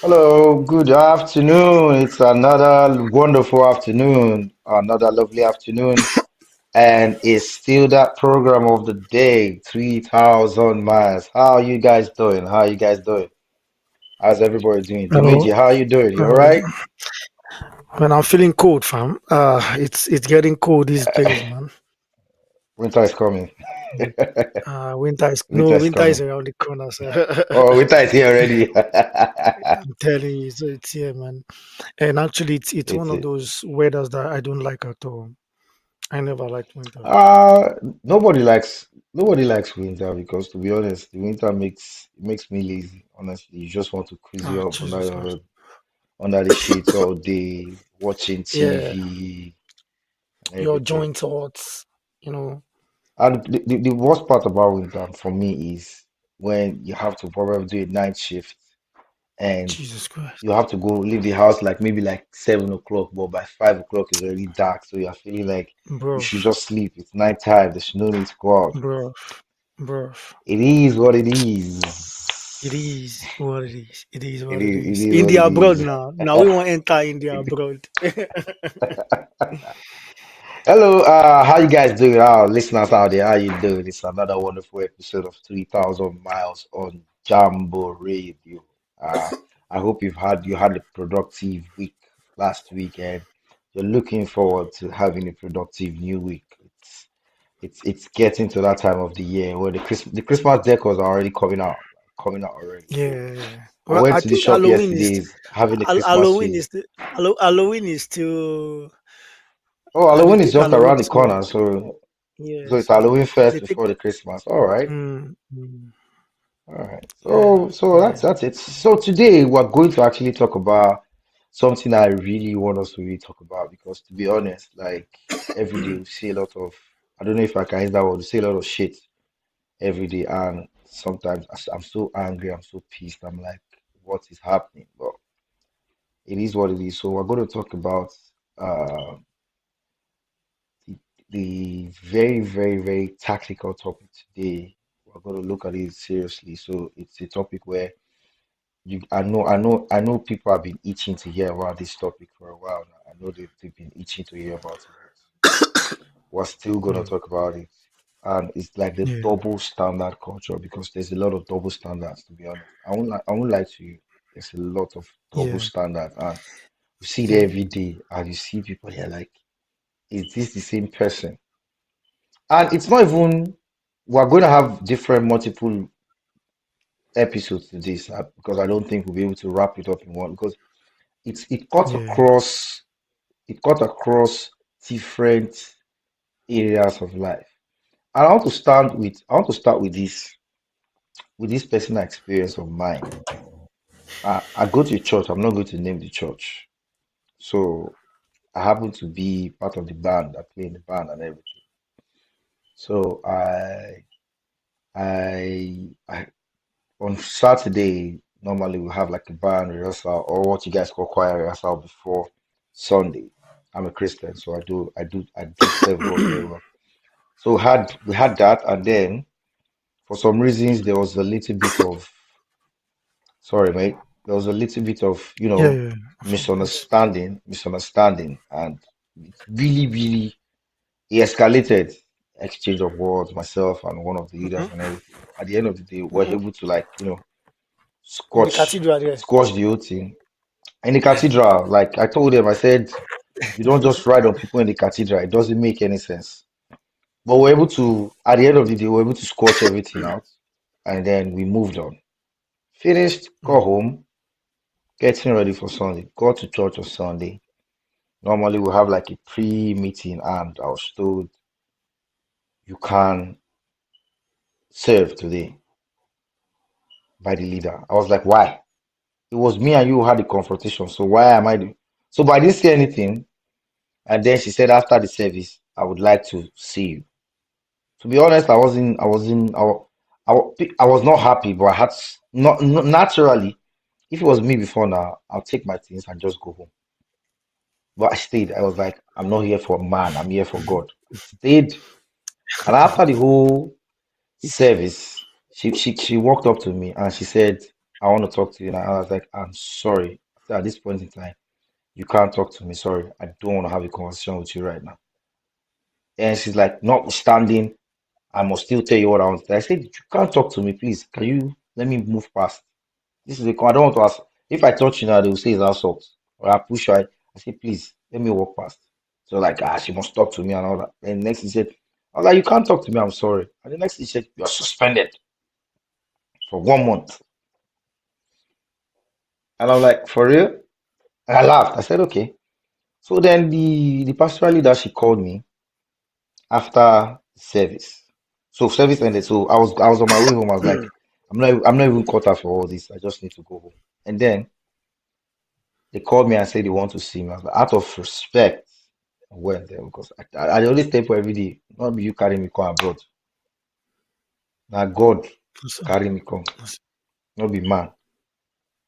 Hello, good afternoon. It's another wonderful afternoon, another lovely afternoon, and it's still that program of the day, 3,000 miles. How are you guys doing? How are you guys doing? How's everybody doing? Hello. Dimeji, how are you doing? You all Uh, right? man, I'm feeling cold, fam. It's getting cold these days, man. Winter is coming. Winter is Winter is winter is coming. around the corner. So Oh, winter is here already. I'm telling you, it's here, man. And actually, it's one It's of it. those weathers that I don't like at all. I never liked winter. Uh, nobody likes winter because to be honest, the winter makes me lazy. Honestly, you just want to cozy up Jesus Christ. under the sheets all day, watching Yeah, TV and your everything. joint hot. You know, And the worst part about winter for me is when you have to probably do a night shift and Jesus Christ, you have to go leave the house like maybe like 7 o'clock, but by 5 o'clock it's already dark, so you're feeling like you bro, should just sleep. It's night time. There's no need to go out. bro, bro. It is what it is. It is what it is. It is It what it is. It is. is what India it abroad is. now. Now we want to enter India It- abroad. Hello, how you guys doing? Our listeners out there, how you doing? It's another wonderful episode of 3,000 Miles on Jambo Radio. Uh, I hope you had a productive week last week, and you're looking forward to having a productive new week. It's getting to that time of the year where the Christmas decors are already coming out already. So Yeah. I Well, went I to the think shop yesterday, having a Christmas Halloween tree. is the Halloween is still. Oh, They Halloween is take just Halloween around the too. corner, so Yeah. it's Halloween So first they take. before the Christmas. All right. All right. Yeah. So that's Yeah. that's it. So today we're going to actually talk about something I really want us to really talk about because to be honest, like every day we see a lot of I don't know if I can use that word, we see a lot of shit every day and sometimes I'm so angry, I'm so pissed. I'm like, what is happening? But it is what it is. So we're going to talk about uh the, the very, very, very tactical topic today. We're going to look at it seriously. So it's a topic where I know people have been itching to hear about this topic for a while now. I know they've been itching to hear about it, but we're still gonna Mm. talk about it. And it's like the Yeah. double standard culture because there's a lot of double standards to be honest. I won't lie to you. There's a lot of double Yeah. standards and you see it Yeah. every day and you see people here like, is this the same person? And it's not even we're going to have different multiple episodes to this because I don't think we'll be able to wrap it up in one because it cuts Yeah. across different areas of life. And I want to start with this personal experience of mine. I go to church, I'm not going to name the church. So I happen to be part of the band, I play in the band and everything. So I on Saturday normally we have like a band rehearsal or what you guys call choir rehearsal before Sunday. I'm a Christian, so I do serve God very well. So we had that, and then for some reasons there was a little bit of sorry, mate. There was a little bit of Yeah. Yeah. Of course. misunderstanding, and it really, really it escalated. Exchange of words, myself and one of the leaders and everything. At the end of the day, we're Mhm. able to like In the squash cathedral there. squash the whole thing in the cathedral. Like I told them, I said, you don't just ride on people in the cathedral. It doesn't make any sense. But we're able to, at the end of the day, we're able to squash everything out. And then we moved on. Finished, got Mm. home, getting ready for Sunday. Got to church on Sunday. Normally we have like a pre-meeting and I was told you can serve today by the leader. I was like, why? It was me and you who had the confrontation. So why am I so but I didn't say anything. And then she said after the service, I would like to see you. To be honest, I was not happy, but I had not naturally. If it was me before now, I'll take my things and just go home. But I stayed. I was like, I'm not here for man. I'm here for God. I stayed, and after the whole service, she walked up to me and she said, I want to talk to you. And I was like, I'm sorry. I said, at this point in time, you can't talk to me. Sorry. I don't want to have a conversation with you right now. And she's like, notwithstanding, I must still tell you what I want to say. I said, you can't talk to me, please. Can you let me move past? This is a I don't want to ask. If I touch you now, they will say it's assault. Or I push her. I say, please, let me walk past. So like, she must talk to me and all that. And next he said, I was like, you can't talk to me, I'm sorry. And the next he said, you're suspended for 1 month. And I'm like, for real? And I laughed. I said, okay. So then the pastoral leader, she called me after service. So service ended. So I was on my way home. I was like, I'm not even caught up for all this. I just need to go home. And then they called me and said they want to see me. I was like, out of respect, I went there because I always stay for every day. Not be you carry me come abroad. Now God carry me come. Not be man.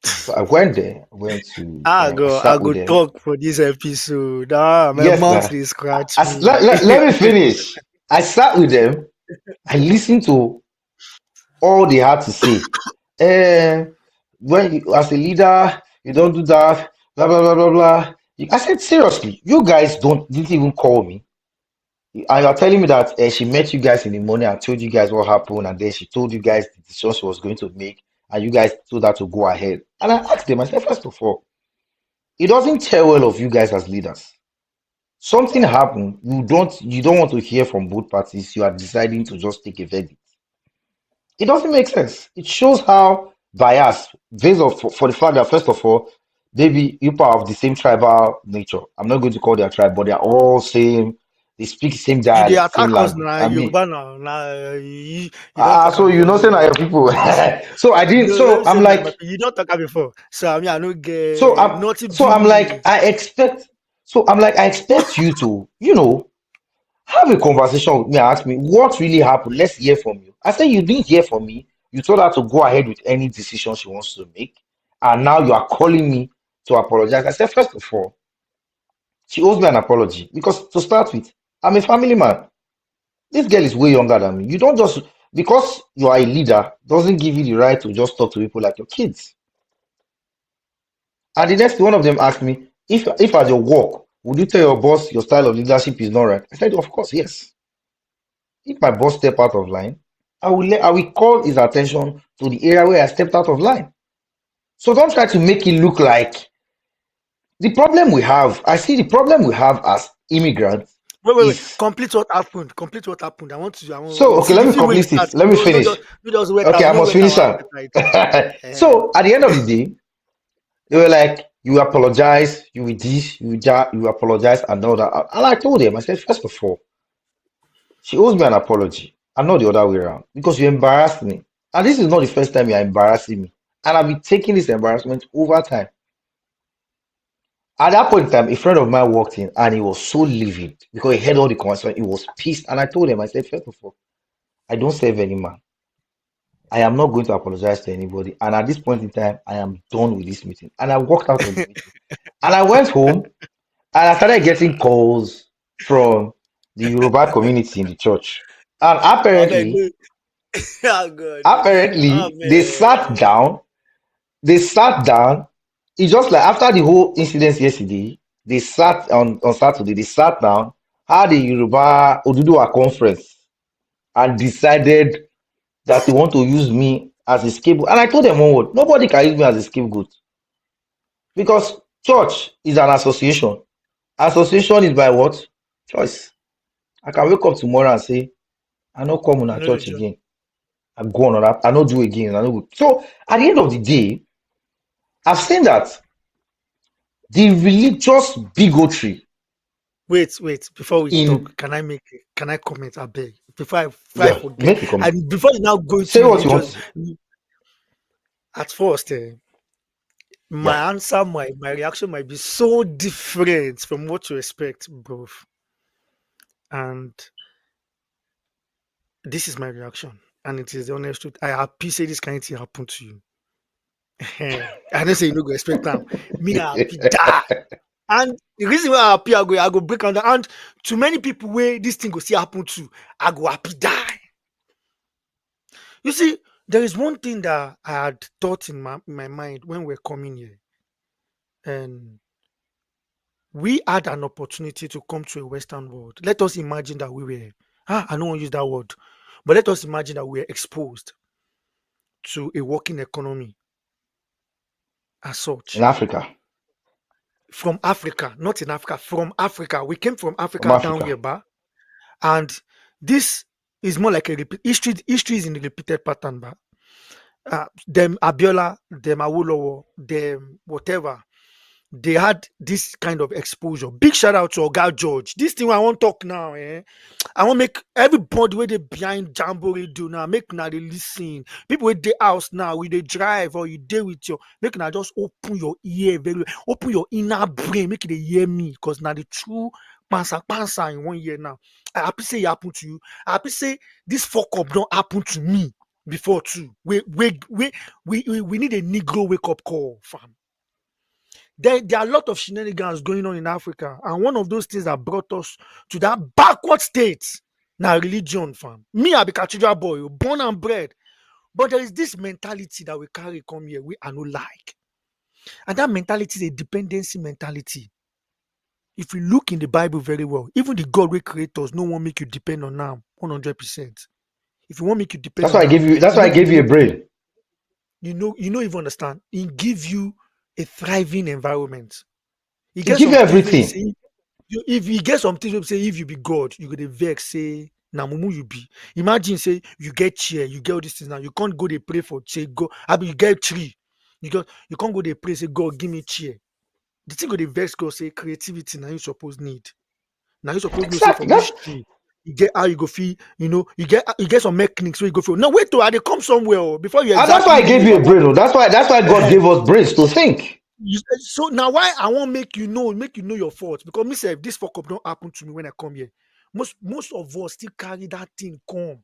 So I went there. I went to I I sat with go them. talk for this episode. Ah, my Yes, mouth now is scratch me. let me finish. I sat with them. I listened to all they had to say. Eh, when you, as a leader, you don't do that, blah blah blah blah blah. I said, seriously, you guys didn't even call me. And you're telling me that she met you guys in the morning and told you guys what happened, and then she told you guys the decision she was going to make, and you guys told her to go ahead. And I asked them, I said, first of all, it doesn't tell well of you guys as leaders. Something happened, you don't want to hear from both parties, you are deciding to just take a verdict. It doesn't make sense. It shows how biased, based off for the fact that first of all, maybe you are of the same tribal nature. I'm not going to call their tribe, but they are all same. They speak the same You dey dialect, same attack us language. now, I mean, Yoruba now. Now you don't talk so am you before. know, say So now your people. So I didn't. no, let So me I'm say me and my like, people. You don't talk am before. So I mean, I no so get I'm, nothing so do I'm like, me. I expect. So I'm like, I expect you to, have a conversation with me and ask me what really happened. Let's hear from you. I said you didn't hear from me. You told her to go ahead with any decision she wants to make, and now you are calling me to apologize. I said, first of all, she owes me an apology because to start with, I'm a family man. This girl is way younger than me. You don't just because you are a leader doesn't give you the right to just talk to people like your kids. And the next one of them asked me, if at your work, would you tell your boss your style of leadership is not right? I said, of course, yes. If my boss step out of line, I will call his attention to the area where I stepped out of line. So don't try to make it look like the problem we have. I see the problem we have as immigrants Wait. is Complete what happened. Complete what happened. I want to. I so want okay. see Let the me film where you complete start. it. Let me finish. No just wait. Okay, I No must wait. I finish want am. right. So at the end of the day, they were like, "You apologize, you will this, you will that, you apologize, and all that." And I told them, I said, first of all, she owes me an apology, and not the other way around, because you embarrassed me. And this is not the first time you are embarrassing me. And I've been taking this embarrassment over time. At that point in time, a friend of mine walked in and he was so livid because he heard all the conversation. He was pissed. And I told him, I said, first of all, I don't serve any man. I am not going to apologize to anybody. And at this point in time, I am done with this meeting. And I walked out of the meeting. And I went home and I started getting calls from the Yoruba community in the church. And I beg. apparently, Oh God. Oh apparently, man. they sat down. It's just like after the whole incident yesterday, they sat on Saturday, they sat down, had a Yoruba Oduduwa conference, and decided that they want to use me as a scapegoat. And I told them one word, nobody can use me as a scapegoat because church is an association. Association is by what? Choice. I can wake up tomorrow and say, I no come on a No, no, church John. again. I go on that. I no do again. I no go. So at the end of the day, I've seen that the religious bigotry Wait. Before we in talk, can I comment? I beg. Before I yeah, forget, make a comment. and before you now go into Say what you religious, want. at first, Yeah. my answer, my reaction might be so different from what you expect, bro. And this is my reaction, and it is the honest truth. I happy say this kind of thing happen to you. I don't say you no go expect them. Me I happy die. And the reason why I happy, I go break on the and to many people where this thing go see happen to, I go happy die. You see, There is one thing that I had thought in my mind when we're coming here, and we had an opportunity to come to a Western world. Let us imagine that we were, I don't want to use that word, but let us imagine that we were exposed to a working economy as in such. Africa, From Africa, not in Africa, from Africa. We came from from Africa down Africa. here, and this is more like a repeat history. History is in a repeated pattern, them Abiola, them Awolowo, them whatever. They had this kind of exposure. Big shout out to Oga George. This thing I want talk now, I want make everybody where they behind Jamboree do now. Make now they listen. People with the house now, with they drive or you deal with your make now just open your ear very well. Open your inner brain, make it hear me. Because now the true pansa in 1 year now. I happy say it happen to you. I happy say this fuck up don't happen to me before too. We need a Negro wake up call, fam. There are a lot of shenanigans going on in Africa, and one of those things that brought us to that backward state now religion, fam. Me, I be cathedral boy, born and bred, but there is this mentality that we carry come here we are no like, and that mentality is a dependency mentality. If you look in the Bible very well, even the God we create us, no one make you depend on them 100%. If you want make you depend That's on why I them, give you. That's why I gave you a brain. you don't even understand. It give you a thriving environment. You It get give you some things where you everything. say if you get some things where you say if you be God, you go dey vex say na mumu you be. Imagine say you get chair, you get all these things now. You can't go dey pray for say God. I mean you get tree. You can't go dey pray say God give me chair. The thing go dey vex God say creativity now you suppose need. Now you suppose know say Exactly. from this tree you get how you go feel, you get some mechanics where you go feel. No, wait till they come somewhere before you And that's why I exactly know gave you a about brain. Oh. That's why God it. gave us brains to think. So now why I won't make you know your faults because me say if this fuck up don't happen to me when I come here. Most of us still carry that thing come.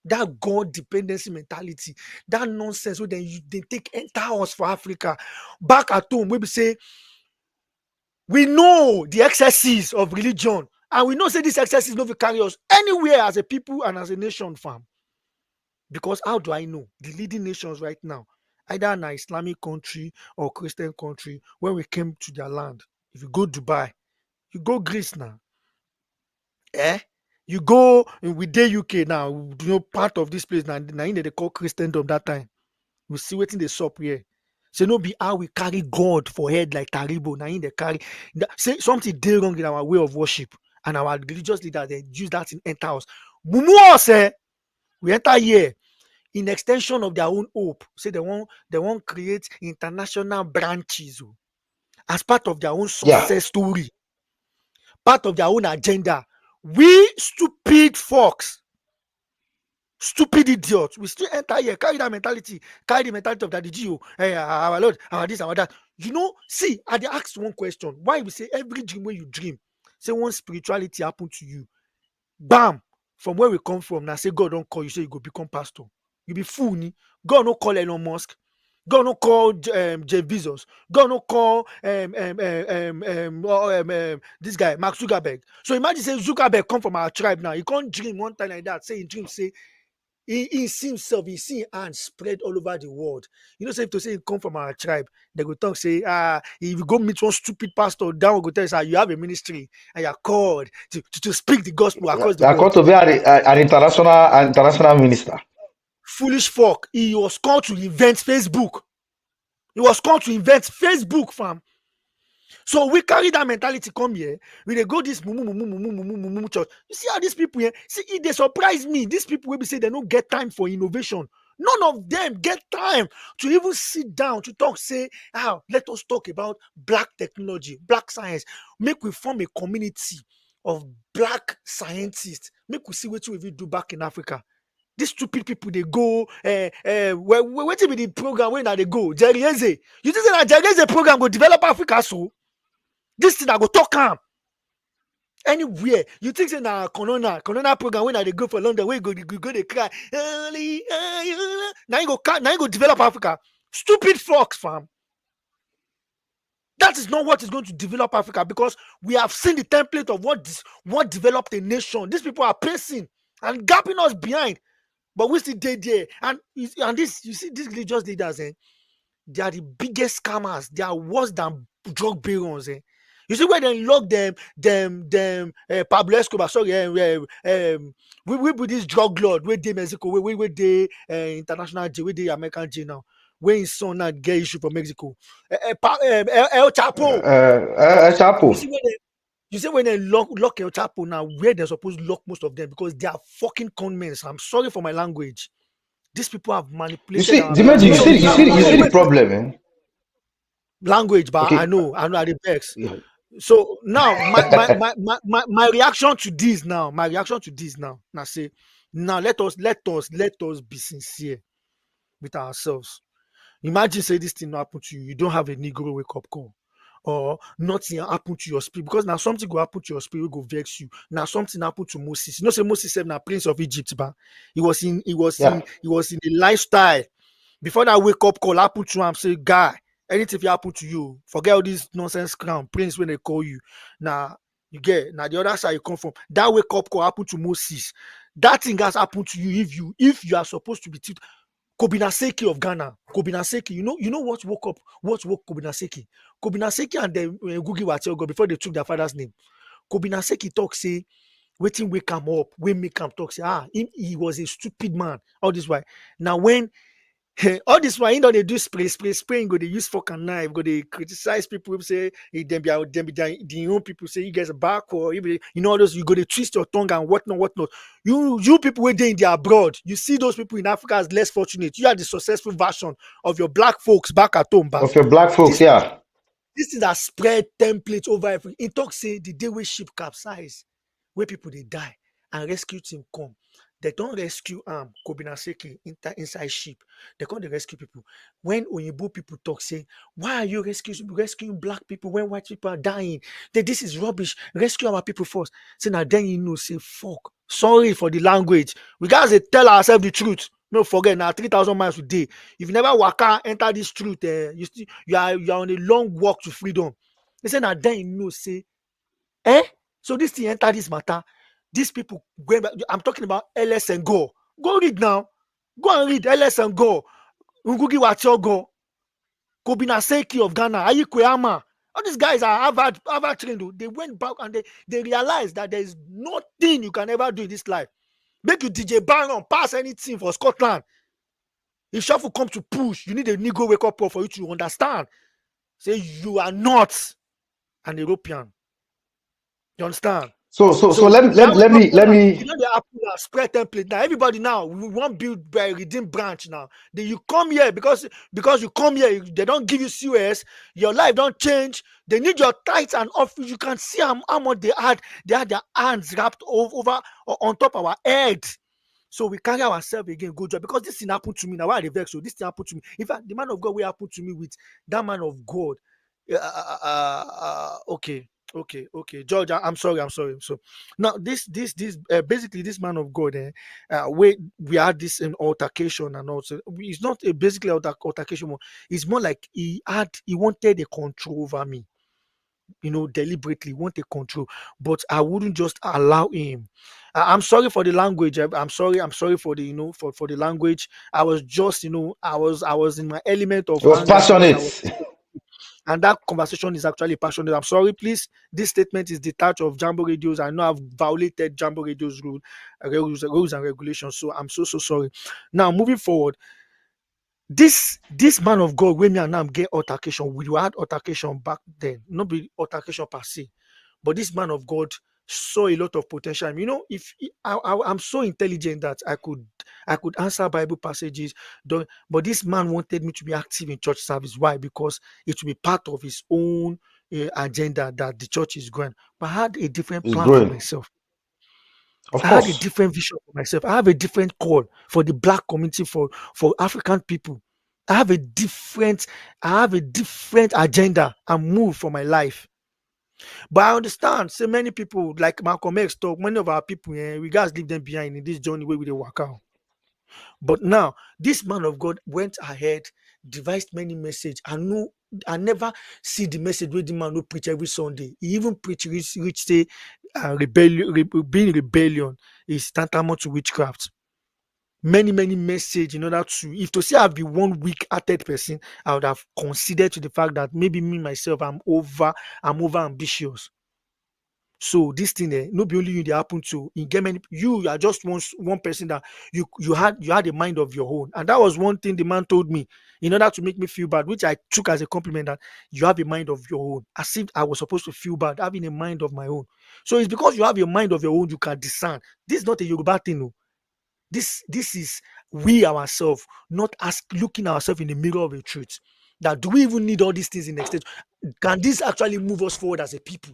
That God dependency mentality, that nonsense where they take enter us for Africa. Back at home, we say we know the excesses of religion, and we know say this excesses no fit carry us anywhere as a people and as a nation, fam. Because how do I know the leading nations right now, either an Islamic country or Christian country, when we came to their land? If you go Dubai, you go Greece now, you go with the UK now, part of this place now, they call Christendom that time. We see waiting the sup here. Say no be how we carry God for head like Taribo. Now in the carry say something dey wrong in our way of worship, and our religious leaders they use that in enter us. Mumu us, we enter here in extension of their own hope. Say they want create international branches as part of their own Yeah. success story, part of their own agenda. We stupid fox, stupid idiots, we still enter here, carry that mentality, carry the mentality of Daddy Gio, hey, our Lord, our this, our that. See, I dey ask one question. Why we say every dream when you dream, say one spirituality happen to you, bam, from where we come from, now say God don't call you, say you go become pastor. You be fool, ni. God no call Elon Musk. God no call Jeff Bezos. God no call this guy Mark Zuckerberg. So imagine say Zuckerberg come from our tribe now. He can't dream one time like that. Say in dream say he see himself, he see hands spread all over the world. Say if to say he come from our tribe, they go talk say if you go meet one stupid pastor, down go tell you you have a ministry and you're called to speak the gospel across the I world. called to be an international minister. Foolish fuck. He was called to invent Facebook. He was called to invent Facebook, fam. So we carry that mentality come here. We dey go this mumu church. You see how these people here, see, they surprise me. These people will be say they don't get time for innovation. None of them get time to even sit down to talk, say, let us talk about black technology, black science. Make we form a community of black scientists. Make we see what we do back in Africa. These stupid people they go wait be the program when they go Jerry Eze. You think that Jerry Eze program go develop Africa so? This thing I go talk am anywhere. You think say na Corona program when they go for London where you go they cry now you go develop Africa. Stupid fox, fam. That is not what is going to develop Africa because we have seen the template of what developed a nation. These people are pacing and gapping us behind. But we still did there. And this, you see, these religious leaders, they are the biggest scammers. They are worse than drug barons. You see, when they lock Pablo Escobar, sorry, we with this drug lord, where they Mexico, where they international jail, where they American jail now, where his son now get issue from Mexico. El Chapo. You Chapo. see when they, you see when they lock El Chapo now, where they're supposed to lock most of them because they are fucking con men. I'm sorry for my language. These people have You manipulated see, our Dimeji, brain. you So see, you now, see, you see wait, the wait, wait. problem, eh? Language, but I Okay. know at the vex. Yeah. So now my reaction to this now, now say, now let us be sincere with ourselves. Imagine say this thing happen to you, you don't have a Negro wake up call, or nothing happen to your spirit, because now something go happen to your spirit, go vex you. Now something happened to Moses. You know, say Moses said now Prince of Egypt, but Yeah. he was in the lifestyle before that wake up call happen to him. Say, guy, anything if happen to you, forget all this nonsense crown prince when they call you. Now you get now the other side you come from. That wake up call happen to Moses. That thing has happened to you if you are supposed to be Kobinaseki of Ghana. Kobinaseki, you know what woke Kobinaseki? Kobinaseki and the Gugi Watelgo before they took their father's name. Kobinaseki talk say, waiting wake him up, we make him talk say, he was a stupid man. All this why. Now when all this why they do spray, go they use fork and knife, go they criticize people who say them be the own people say you guys are back, or all those, you go to twist your tongue and whatnot. You people were there in the abroad, you see those people in Africa as less fortunate. You are the successful version of your black folks back at home, but Of your black folks, this yeah. this is a spread template over everything. It talks say the day we ship capsize, where people they die and rescue team come. They don't rescue Kobinaseki inside ship. They come to rescue people. When Oyibo people talk, say, why are you rescuing black people when white people are dying? This is rubbish. Rescue our people first. So now then say, fuck. Sorry for the language. We guys tell ourselves the truth. No forget now 3,000 miles a day. If you never waka enter this truth, you are on a long walk to freedom. They say now then say, so this thing enter this matter. These people going back. I'm talking about LS and Go. Go read now. Go and read LS and Go. Ngugi Wachogo. Kobinaseki of Ghana. Ayi Kweyama. All these guys are Harvard trained. They went back and they realized that there is nothing you can ever do in this life. Make you DJ Baron pass anything for Scotland. If Shuffle come to push, you need a Negro wake up call for you to understand. Say you are not an European. You understand? So So that wake up call let now, me the Apple spread template now. Everybody now we want build by redeem branch now. Then you come here because you come here, they don't give you COS, your life don't change. They need your tithes and office. You can see how much they had their hands wrapped over on top of our head. So we carry ourselves again, good job. Because this thing happened to me now. Why I vex? So this thing happened to me. In fact, the man of God will happen to me with that man of God. Okay, George. I'm sorry. So now this basically this man of God, we had this altercation, and also it's not basically altercation. It's more like he wanted a control over me. Deliberately want a control, but I wouldn't just allow him. I'm sorry for the language. I'm sorry for the for the language. I was just I was in my element of it was anger because I was, passionate. and that conversation is actually passionate. I'm sorry, please. This statement is detached of Jambo Radios. I know I've violated Jambo Radios rules and regulations. So I'm so sorry. Now moving forward, this man of God, when me and him get altercation, we had altercation back then, not be altercation per se, but this man of God saw a lot of potential. If I'm so intelligent that I could answer Bible passages, but this man wanted me to be active in church service. Why? Because it will be part of his own agenda that the church is going. But I had a different It's plan for growing. myself. Of I had a course. different vision for myself. I have a different call for the black community, for African people. I have a different agenda and move for my life. But I understand, so many people like Malcolm X talk, many of our people, we guys leave them behind in this journey where we dey work out. But now, this man of God went ahead, devised many message. I never see the message where the man will preach every Sunday. He even preach which say rebellion, being rebellion is tantamount to witchcraft. many message in order to, if to say I've been one weak-hearted person, I would have considered to the fact that maybe me myself, I'm over ambitious. So this thing, no be only you they happen to. In get many, you are just one person that you had a mind of your own, and that was one thing the man told me in order to make me feel bad, which I took as a compliment, that you have a mind of your own, as if I was supposed to feel bad having a mind of my own. So it's because you have a mind of your own you can discern. This is not a Yoruba thing, no. This is we ourselves not ask looking ourselves in the mirror of the truth. That do we even need all these things in extension? Can this actually move us forward as a people?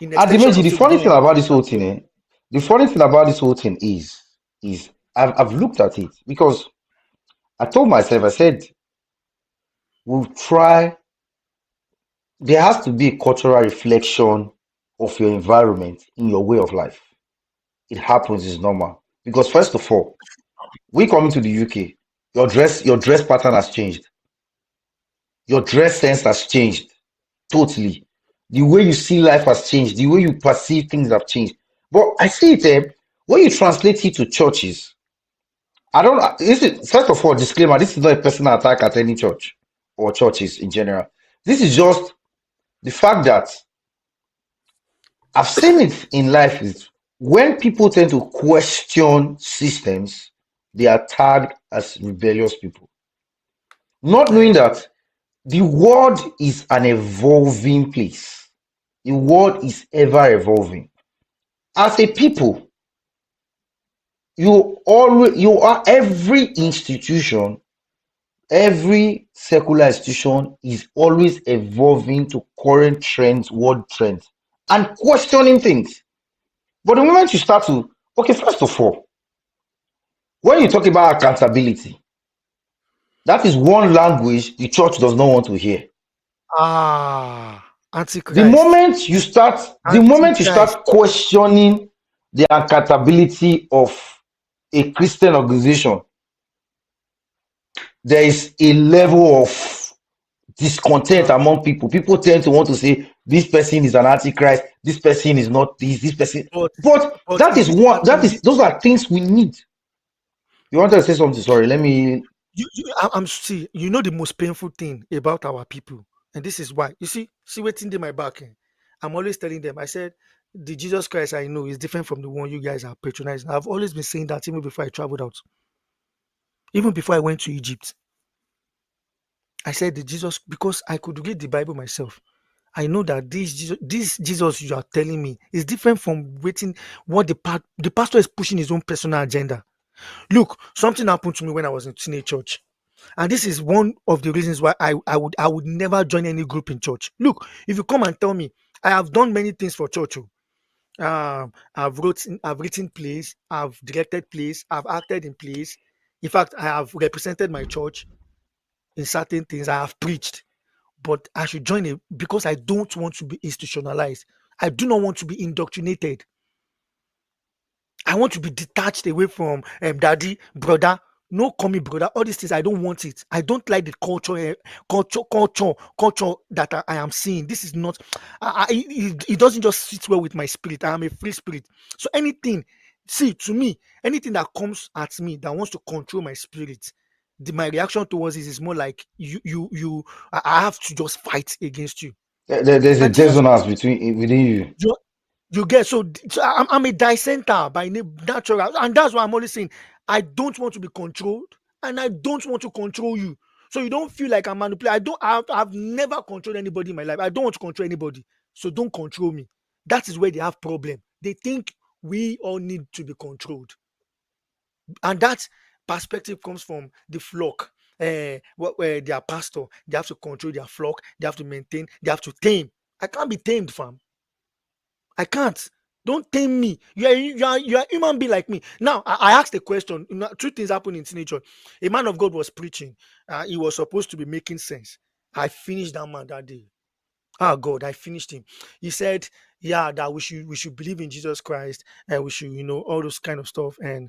In And extension Dimeji, of the say we funny don't thing want about this to. whole thing, the funny thing about this whole thing is I've looked at it because I told myself, I said, we'll try, there has to be a cultural reflection of your environment in your way of life. It happens, it's normal. Because first of all, we coming to the UK, your dress pattern has changed. Your dress sense has changed totally. The way you see life has changed. The way you perceive things have changed. But I see it when you translate it to churches. I don't. This is first of all disclaimer. This is not a personal attack at any church or churches in general. This is just the fact that I've seen it in life is when people tend to question systems, they are tagged as rebellious people, not I knowing agree. that the world is an evolving place. The world is ever evolving. As a people, you are every institution, every secular institution is always evolving to current trends, world trends, and questioning things. But the moment you start to, okay, first of all, when you talk about accountability, that is one language the church does not want to hear. The Antichrist. moment you start, the moment you Antichrist. start questioning the accountability of a Christian organization, there is a level of discontent Uh, among people. People tend to want to say this person is an antichrist, this person is not this person. but But but that is one. That is those are things we need. You wanted to say something? Sorry, let me. I'm see. You know the most painful thing about our people, and this is why. You see waiting in my back. I'm always telling them. I said the Jesus Christ I know is different from the one you guys are patronizing. I've always been saying that even before I traveled out, even before I went to Egypt. I said the Jesus because I could read the Bible myself. I know that this Jesus you are telling me is different from waiting what the pastor is pushing his own personal agenda. Look, something happened to me when I was in teenage church. And this is one of the reasons why I would never join any group in church. Look, if you come and tell me I have done many things for church. I've written plays, I've directed plays, I've acted in plays. In fact, I have represented my church in certain things. I have preached, but I should join it because I don't want to be institutionalized. I do not want to be indoctrinated. I want to be detached away from daddy, brother. No, call me brother. All these things, I don't want it. I don't like the culture that I am seeing. This is not. It doesn't just sit well with my spirit. I am a free spirit. So anything, see to me, anything that comes at me that wants to control my spirit, my reaction towards it is more like you. I have to just fight against you. There's a And Jesus dissonance between within you. you get so I'm a dissenter by natural, and that's why I'm always saying I don't want to be controlled, and I don't want to control you. So you don't feel like I'm manipulating. I've never controlled anybody in my life. I don't want to control anybody. So don't control me. That is where they have problem. They think we all need to be controlled, and that perspective comes from the flock. Where their pastor, they have to control their flock. They have to maintain. They have to tame. I can't be tamed, fam. I can't. Don't tame me. You are a human being like me. Now, I asked a question. Two things happened in teenager. A man of God was preaching. He was supposed to be making sense. I finished that man that day. Ah, God, I finished him. He said, "Yeah, that we should believe in Jesus Christ, and we should, all those kind of stuff, and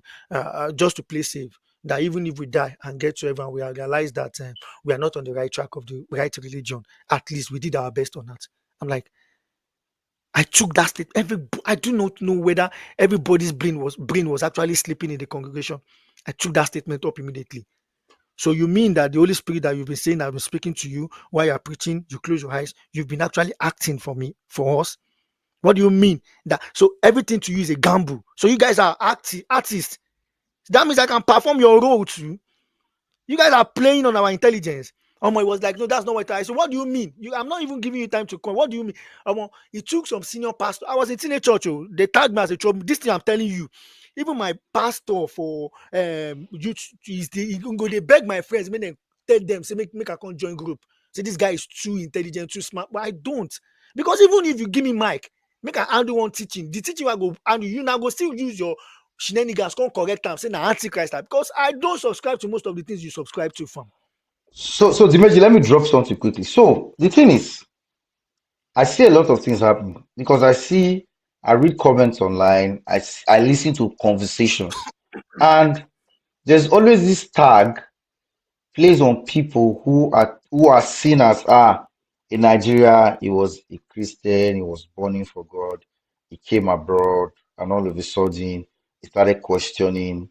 just to play safe. That even if we die and get to heaven, we realize that we are not on the right track of the right religion. At least we did our best on that." I'm like, I took that state. I do not know whether everybody's brain was actually sleeping in the congregation. I took that statement up immediately. So you mean that the Holy Spirit that you've been saying I've been speaking to you while you're preaching, you close your eyes, you've been actually acting for me, for us? What do you mean? That so everything to you is a gamble. So you guys are artists. That means I can perform your role too. You guys are playing on our intelligence. It was like, no, that's not what I said. What do you mean? I'm not even giving you time to come. What do you mean? It took some senior pastor. I was in teenage church. Oh, they tagged me as a trouble. This thing I'm telling you, even my pastor for youth is they beg my friends, make them tell them, say make I come join group. Say this guy is too intelligent, too smart. But I don't. Because even if you give me mic, make I handle one teaching. The teaching I go handle, you now go still use your shenanigans, come correct am, say na antichrist. Because I don't subscribe to most of the things you subscribe to, fam. So Dimeji, let me drop something quickly. So the thing is, I see a lot of things happening because I read comments online, I listen to conversations, and there's always this tag placed on people who are seen as in Nigeria, he was a Christian, he was burning for God, he came abroad, and all of a sudden he started questioning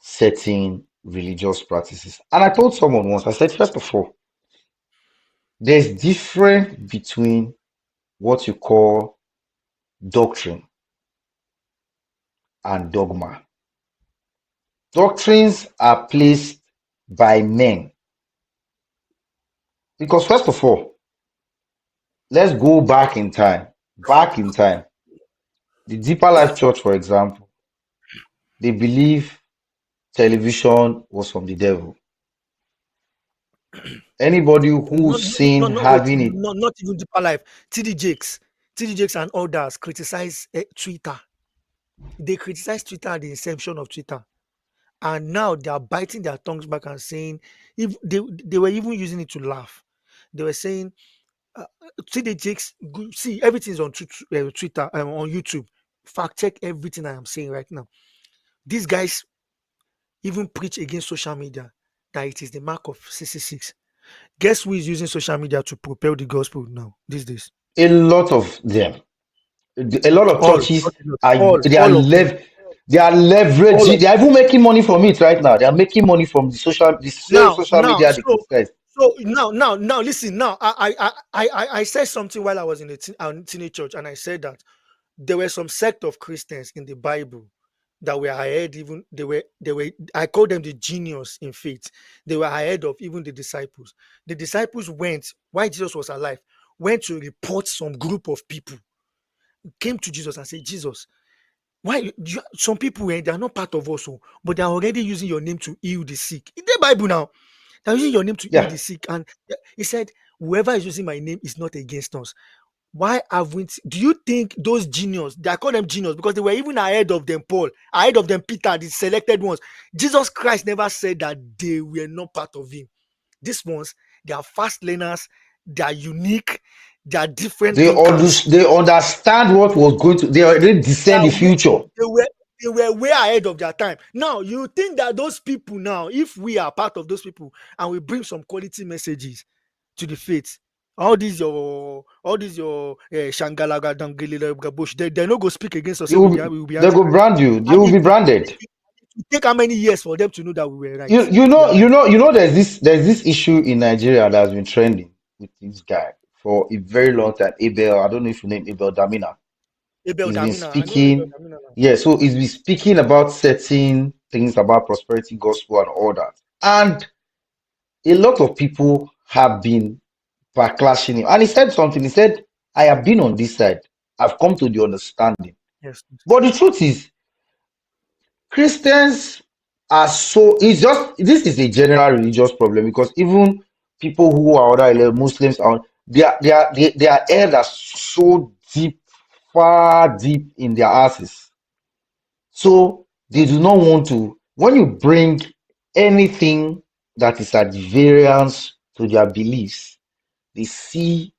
certain religious practices. And I told someone once, I said, first of all, there's difference between what you call doctrine and dogma. Doctrines are placed by men. Because first of all, let's go back in time. Back in time, the Deeper Life Church, for example, they believe television was from the devil. Anybody No, who's no, seen no, wait, having it, not even Deeper Life. TD Jakes and others criticize Twitter. They criticize Twitter at the inception of Twitter, and now they are biting their tongues back and saying, if they were even using it to laugh. They were saying, uh, TD Jakes, see everything's on Twitter, on YouTube. Fact check everything I am saying right now. These guys even preach against social media that it is the mark of 66. Guess who is using social media to propel the gospel now these days? a lot of them, a lot of All, churches not a lot, are they are all of them, lev they are all leveraging, of they are even making money from it right now. They are making money from the same now, social media they so criticize. now, listen. Now, I said something while I was in the teenage church, and I said that there were some sect of Christians in the Bible that were ahead. Even they were. I call them the genius in faith. They were ahead of even the disciples. The disciples went while Jesus was alive. Went to report some group of people came to Jesus and said, Jesus, why some people they are not part of us, but they are already using your name to heal the sick. In the Bible now, they're using your name to heal Yeah, the sick. And he said, whoever is using my name is not against us. Why haven't do you think those genius, they are called them genius because they were even ahead of them, Paul, ahead of them, Peter, the selected ones. Jesus Christ never said that they were not part of him. These ones, they are fast learners, they are unique, they are different thinkers. they understand what was going to, they already discern the future. They were they were way ahead of their time. Now you think that those people now, if we are part of those people and we bring some quality messages to the faith, all these your Shangalaga Dangele Bush, they no go speak against us. They Say will, we will be they go antichrist. brand you, you And will be branded. it take how many years for them to know that we were right? You We know, are right. there's this issue in Nigeria that has been trending with this guy for a very long time. Abel, I don't know if you name Abel Damina. Abel He's been Damina, I know Abel speaking, Damina now. yeah, so he's been speaking about certain things about prosperity gospel and all that. And a lot of people have been backlashing him. And he said something, he said, I have been on this side. I've come to the understanding. Yes. But the truth is, Christians are so, it's just, this is a general religious problem because even people who are other Muslims are, their head are so deep, far deep in their asses. So they do not want to, when you bring anything that is at variance to their beliefs, they see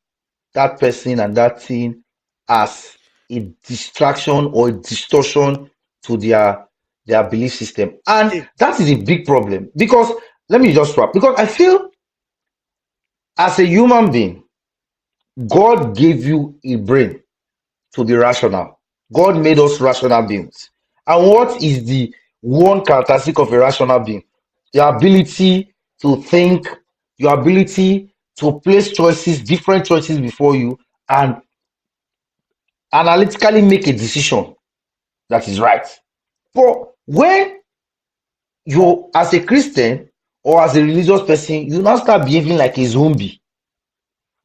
that person and that thing as a distraction or a distortion to their belief system. And Okay. that is a big problem because let me just wrap, because I feel as a human being, God gave you a brain. to be rational. God made us rational beings. And what is the one characteristic of a rational being? Your ability to think, your ability to place choices, different choices before you, and analytically make a decision that is right. But when you, as a Christian or as a religious person, you now start behaving like a zombie.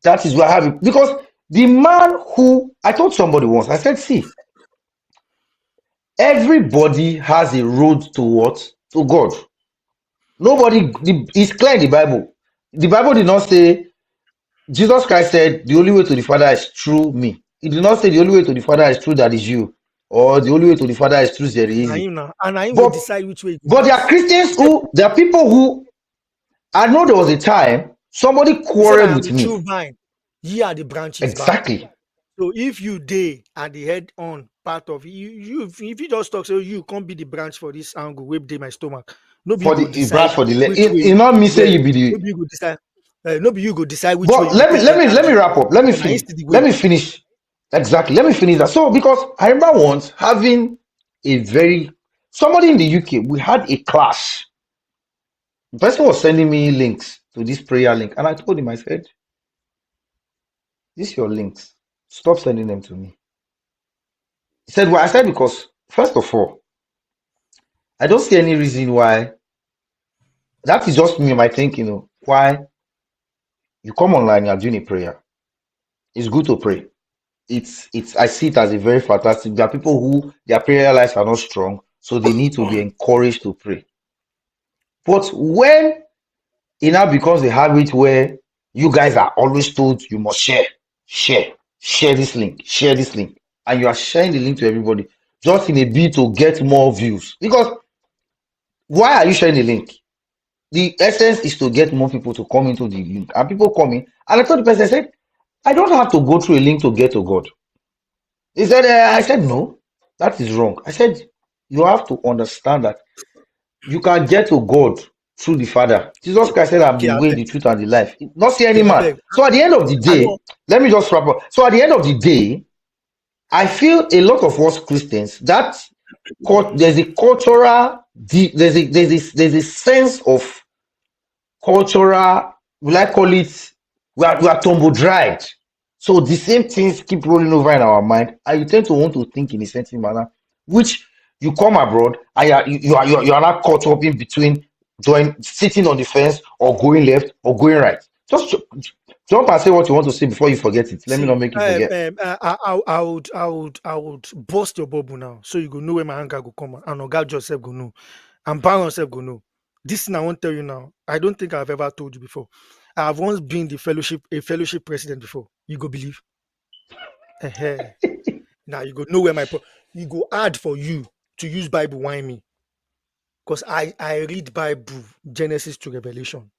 That is where I have it. Because the man who I told somebody once, I said, see, everybody has a road to what? To God. Nobody, it's clear in the Bible. The Bible did not say, Jesus Christ said, the only way to the Father is through me. It did not say the only way to the Father is through that is you, or the only way to the Father is through very Now easy. him now, and I will But decide which way you but there are pass. Christians He said, who, there are people who, I know there was a time somebody he said, I quarreled am with the me. true vine, ye are the branches back. Exactly. So if you day at the head on part of you if you just talk, so you can't be the branch for this angle, whip day my stomach. Nobody For go the branch decide for the which it way. not me say Yeah, you be the. nobody go decide. Nobody you go decide which way But you go take enter let me the wrap up. Let me and I finish. see the Let way. me finish. Exactly. Let me finish that. So because I remember once having a very somebody in the UK, we had a clash. The person was sending me links to this prayer link, and I told him, I said, "These your links. Stop sending them to me." He said, "Well," I said, "Because first of all, I don't see any reason why. That is just me, my thinking. You know, why you come online, you're doing a prayer. It's good to pray. It's I see it as a very fantastic. There are people who their prayer lives are not strong, so they need to be encouraged to pray. But when it now becomes a habit where you guys are always told you must share, share this link, and you are sharing the link to everybody just in a bid to get more views. Because why are you sharing the link? The essence is to get more people to come into the link, and people come in. And I told the person, I said, I don't have to go through a link to get to God. He said, I said, no, that is wrong. I said, you have to understand that you can get to God through the Father. Jesus Christ said, I'm Okay, the I way, beg. the truth, and the life. Not see any Okay, I man. beg. So at the end of the I day, don't. let me just wrap up. So at the end of the day, I feel a lot of us Christians that there's a cultural, there's a sense of cultural, will I call it, we are tumble dried. So the same things keep rolling over in our mind, and you tend to want to think in a certain manner, which you come abroad and you are not caught up in between sitting on the fence or going left or going right. Just jump and say what you want to say before you forget it. Let me See, not make you forget. I would bust your bubble now, so you go know where my anger go come, and Oga Joseph go know, and Baron self go know. This thing I won't tell you now. I don't think I've ever told you before. I've once been a fellowship president before. You go believe. Ehen. Now you go know where you go hard for you to use Bible wine me, because I read Bible Genesis to Revelation,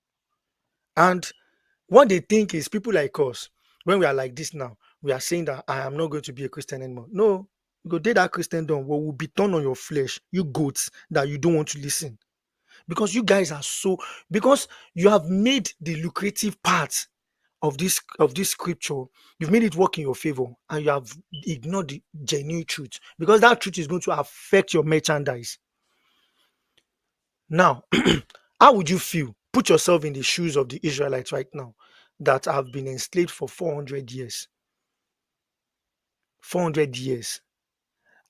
and what they think is people like us, when we are like this now, we are saying that I am not going to be a Christian anymore. No, you go date that Christendom what will be turned on your flesh, you goats that you don't want to listen. Because you guys are so because you have made the lucrative part of this scripture, you've made it work in your favor, and you have ignored the genuine truth because that truth is going to affect your merchandise. Now, how would you feel? Put yourself in the shoes of the Israelites right now that have been enslaved for 400 years. 400 years.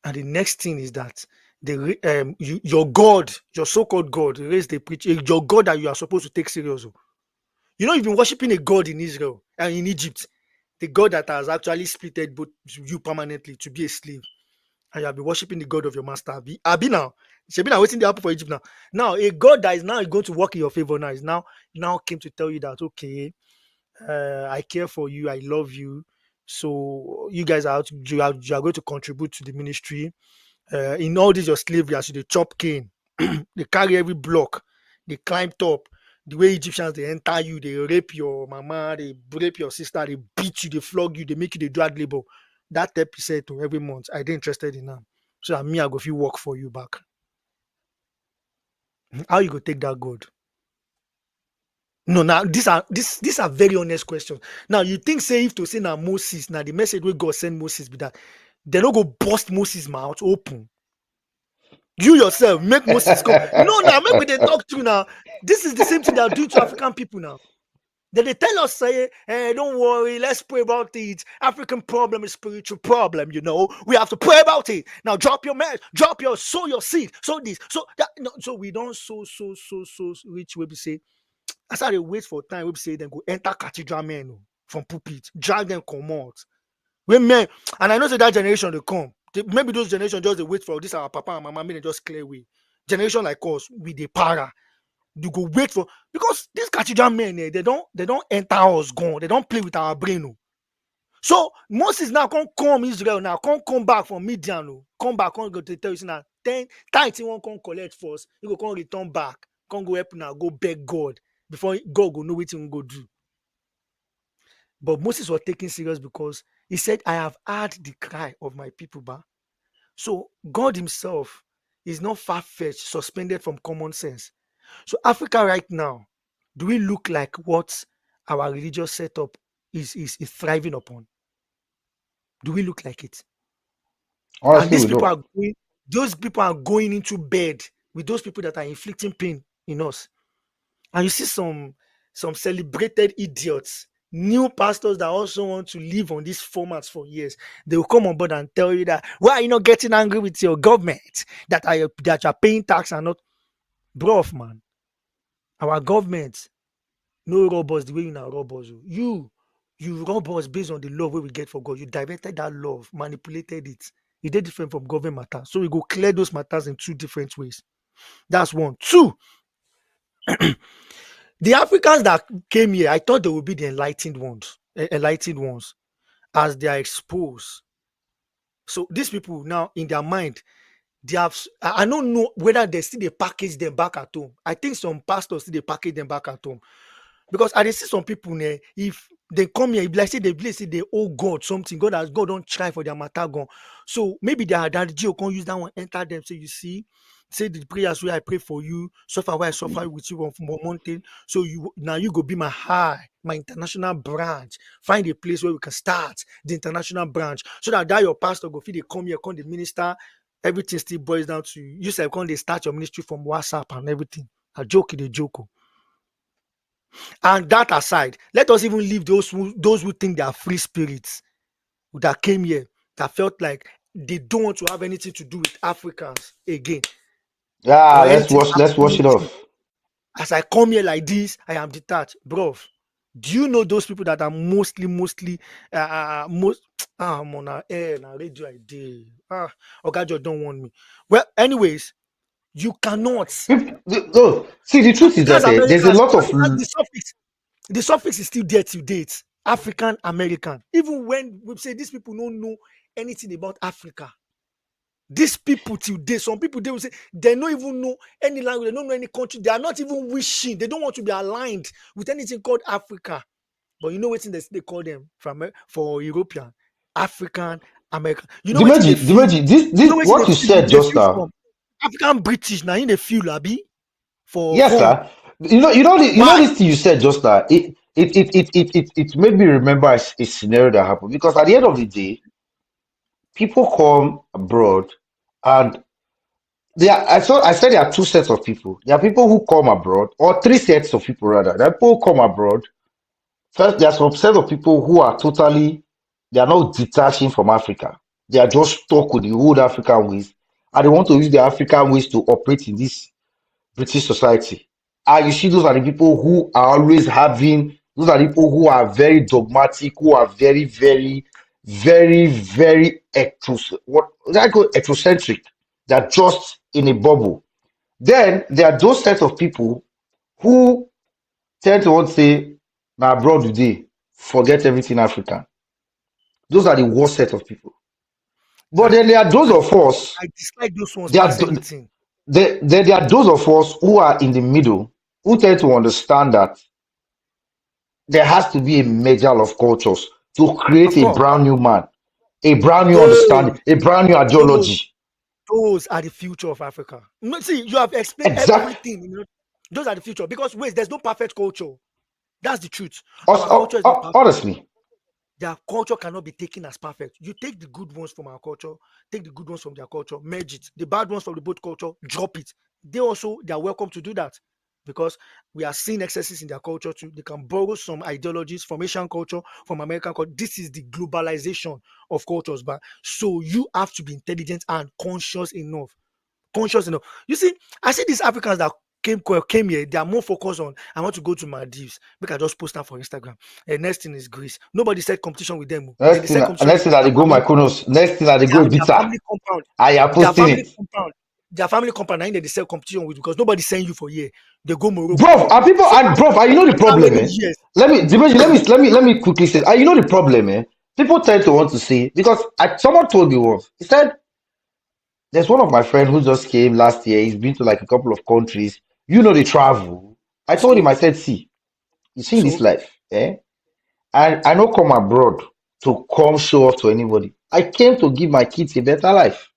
And the next thing is that your God, your so-called God, raised a preacher, your God that you are supposed to take serious. You know, you've been worshiping a God in Israel and in Egypt, the God that has actually splitted both you permanently to be a slave. And you have been worshiping the God of your master. Abi now. Shebi now waiting the apple for Egypt now. Now, a God that is now going to work in your favor now is now came to tell you that okay, I care for you, I love you. So you guys are out, you are going to contribute to the ministry. In all this your slavery, as they chop cane, they carry every block, they climb top. The way Egyptians they enter you, they rape your mama, they rape your sister, they beat you, they flog you, they make you the drag labor. That 10% to every month, I didn't interested in them. So that me, I go feel work for you back. How you go take that God? No, now these are very honest questions. Now you think say if to say now Moses, now the message where God send Moses be that they don't go bust Moses' mouth open. You yourself make Moses come. No, now make they talk to you now. This is the same thing they are doing to African people now. They tell us, say, hey, don't worry, let's pray about it. African problem is spiritual problem, you know. We have to pray about it. Now drop your match, sow your seed, sow this, so that. No, so we don't so rich. We say, that's how they wait for time. We say then go enter cathedral men from pulpit, drag them come out. We men, and I know that generation they come. Maybe those generations just they wait for this our papa and mama, they just clear way. Generation like us, we the para. You go wait for, because these cathedral men, they don't enter us gone. They don't play with our brain. No. So Moses now can't come Israel now, can't come back from Midian. No. Come back, can't go to tell you now. 10 times he won't come collect first. He go come return back. Can't go help now, go beg God before God go know what he will go do. But Moses was taken serious because he said, I have heard the cry of my people. Ba. So God himself is not far-fetched, suspended from common sense. So Africa right now, do we look like what our religious setup is thriving upon? Do we look like it? Honestly, and these we people don't. are going, those people are going into bed with those people that are inflicting pain in us. And you see some celebrated idiots, new pastors that also want to live on these formats for years. They will come on board and tell you that, why are you not getting angry with your government that are paying tax and not? Bruv, man. Our government no rob us the way you now rob us. You rob us based on the love we get for God. You diverted that love, manipulated it. It did different from government matters. So we go clear those matters in two different ways. That's one. Two, the Africans that came here, I thought they would be the enlightened ones, as they are exposed. So these people now, in their mind, they have. I don't know whether they still they package them back at home. I think some pastors still they package them back at home. Because I see some people, if they come here, like say they believe say they owe God something. God don't try for their matter gone. So maybe their daddy can use that one, enter them. So you see, say the prayers where I pray for you, suffer where I suffer with you from mountain. So you go be my international branch. Find a place where we can start the international branch. So that your pastor go feel they come here, come the minister, everything still boils down to you. You say come they start your ministry from WhatsApp and everything. A joke is a joke. And that aside, let us even leave those who think they are free spirits that came here that felt like they don't want to have anything to do with Africans again. Yeah, let's wash it off. As I come here like this, I am detached, bro. Do you know those people that are mostly I'm on our air and radio idea? God don't want me. Well, anyways, you cannot. No, see, the truth is that there's a lot of the suffix is still there to date. African American. Even when we say these people don't know anything about Africa, these people till date, some people they will say they don't even know any language, they don't know any country, they are not even wishing, they don't want to be aligned with anything called Africa. But you know what they call them for European, African American. You know what what you said just now. African British now in the feel abi for yes, sir. You know this thing you said just now. It made me remember a scenario that happened, because at the end of the day, people come abroad and I said there are two sets of people. There are people who come abroad, or three sets of people rather. There are people who come abroad. First, there are some set of people who are they are not detaching from Africa. They are just stuck with the old African ways, and they want to use the African ways to operate in this British society. And you see, those are the people who are always those are the people who are very dogmatic, who are very, very, very, very eccentric. They're just in a bubble. Then there are those sets of people who tend to want to say, now abroad today, forget everything African. Those are the worst set of people. But then there are those of us. I dislike those ones. There are those of us who are in the middle, who tend to understand that there has to be a merger of cultures to create a brand new man, a brand new understanding, a brand new ideology. Those are the future of Africa. See, you have explained everything. You know, those are the future, because there's no perfect culture. That's the truth. Honestly. their culture cannot be taken as perfect. You take the good ones from our culture, take the good ones from their culture, merge it. The bad ones from the both culture, drop it. They are welcome to do that because we are seeing excesses in their culture too. They can borrow some ideologies from Asian culture, from American culture. This is the globalization of cultures, but so you have to be intelligent and conscious enough. Conscious enough. You see, I see these Africans that came here, they are more focused on I want to go to Maldives. Make I just post that for Instagram. And next thing is Greece. Nobody said competition with them. Then they said competition Next with thing that they their go family, Mykonos. Next thing that they go their Ibiza. family compound. I am Their posting family it. compound. Their family compound, and then they sell competition with because nobody send you for here. They go Morocco. Bro, and people So and bro, and you know the after problem, many eh? years, Let me quickly say, and you know the problem, eh? People tend to want to say because someone told me once. He said there's one of my friend who just came last year. He's been to like a couple of countries. You know, they travel. I told him, so I said, see, you see in this so life, eh? And I don't come abroad to come show off to anybody. I came to give my kids a better life.